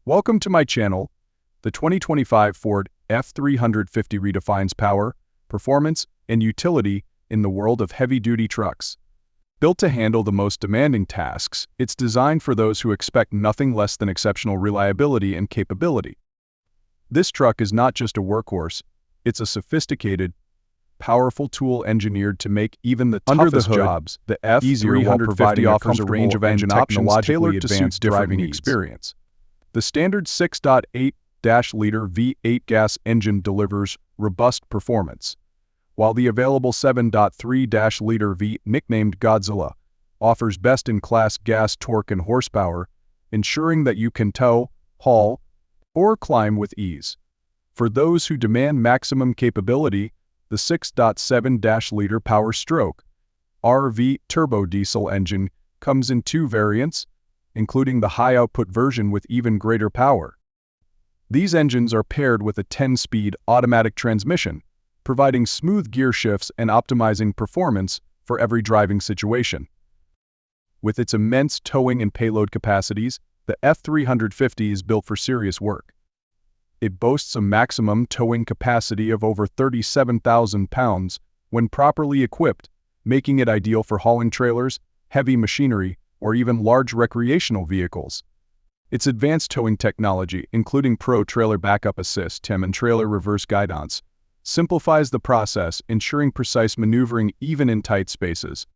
Welcome to my channel. The 2025 Ford F-350 redefines power, performance, and utility in the world of heavy-duty trucks. Built to handle the most demanding tasks, it's designed for those who expect nothing less than exceptional reliability and capability. This truck is not just a workhorse, it's a sophisticated, powerful tool engineered to make even the toughest jobs the F-350 offers a range of engine options tailored to suit driving experience. The standard 6.8-liter V8 gas engine delivers robust performance, while the available 7.3-liter V, nicknamed Godzilla, offers best-in-class gas torque and horsepower, ensuring that you can tow, haul, or climb with ease. For those who demand maximum capability, the 6.7-liter Power Stroke RV turbo diesel engine comes in two variants, including the high-output version with even greater power. These engines are paired with a 10-speed automatic transmission, providing smooth gear shifts and optimizing performance for every driving situation. With its immense towing and payload capacities, the F-350 is built for serious work. It boasts a maximum towing capacity of over 37,000 pounds when properly equipped, making it ideal for hauling trailers, heavy machinery, or even large recreational vehicles. Its advanced towing technology, including Pro Trailer Backup Assist (TIM) and Trailer Reverse Guidance, simplifies the process, ensuring precise maneuvering even in tight spaces.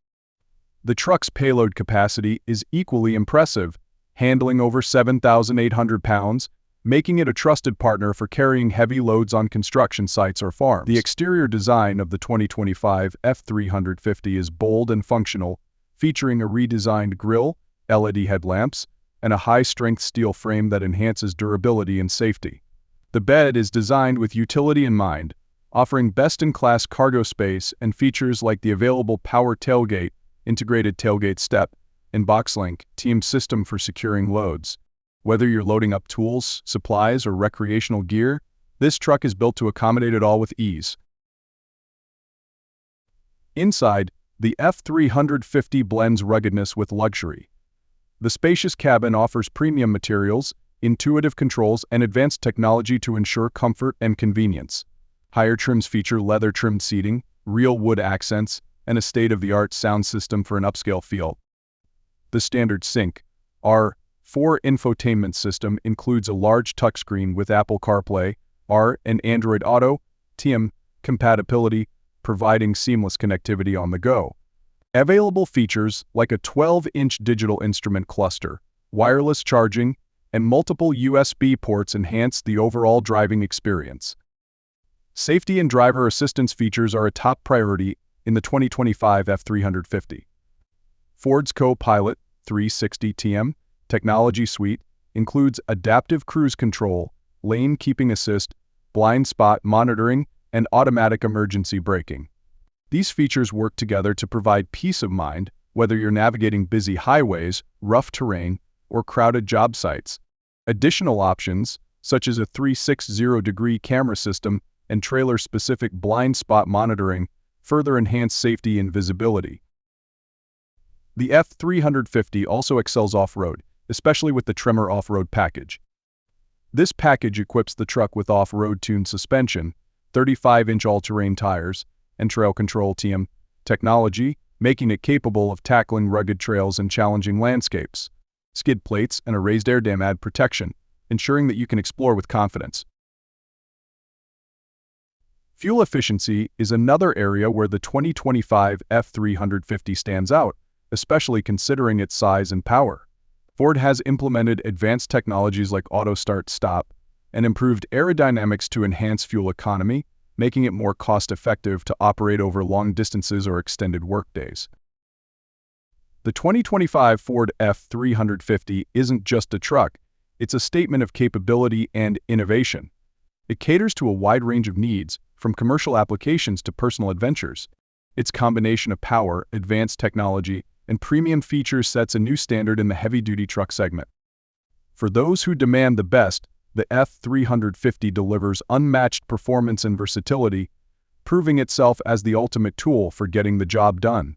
The truck's payload capacity is equally impressive, handling over 7,800 pounds, making it a trusted partner for carrying heavy loads on construction sites or farms. The exterior design of the 2025 F-350 is bold and functional, featuring a redesigned grille, LED headlamps, and a high-strength steel frame that enhances durability and safety. The bed is designed with utility in mind, offering best-in-class cargo space and features like the available power tailgate, integrated tailgate step, and BoxLink team system for securing loads. Whether you're loading up tools, supplies, or recreational gear, this truck is built to accommodate it all with ease. Inside, the F-350 blends ruggedness with luxury. The spacious cabin offers premium materials, intuitive controls, and advanced technology to ensure comfort and convenience. Higher trims feature leather-trimmed seating, real wood accents, and a state-of-the-art sound system for an upscale feel. The standard Sync R4 infotainment system includes a large touchscreen with Apple CarPlay, R, and Android Auto (TM) compatibility, providing seamless connectivity on the go. Available features like a 12-inch digital instrument cluster, wireless charging, and multiple USB ports enhance the overall driving experience. Safety and driver assistance features are a top priority in the 2025 F-350. Ford's Co-Pilot 360 TM technology suite includes adaptive cruise control, lane keeping assist, blind spot monitoring, and automatic emergency braking. These features work together to provide peace of mind, whether you're navigating busy highways, rough terrain, or crowded job sites. Additional options, such as a 360-degree camera system and trailer-specific blind spot monitoring, further enhance safety and visibility. The F-350 also excels off-road, especially with the Tremor off-road package. This package equips the truck with off-road tuned suspension, 35-inch all-terrain tires, and trail control TM technology, making it capable of tackling rugged trails and challenging landscapes. Skid plates and a raised air dam add protection, ensuring that you can explore with confidence. Fuel efficiency is another area where the 2025 F-350 stands out, especially considering its size and power. Ford has implemented advanced technologies like auto start-stop and improved aerodynamics to enhance fuel economy, making it more cost-effective to operate over long distances or extended workdays. The 2025 Ford F-350 isn't just a truck, it's a statement of capability and innovation. It caters to a wide range of needs, from commercial applications to personal adventures. Its combination of power, advanced technology, and premium features sets a new standard in the heavy-duty truck segment. For those who demand the best, the F-350 delivers unmatched performance and versatility, proving itself as the ultimate tool for getting the job done.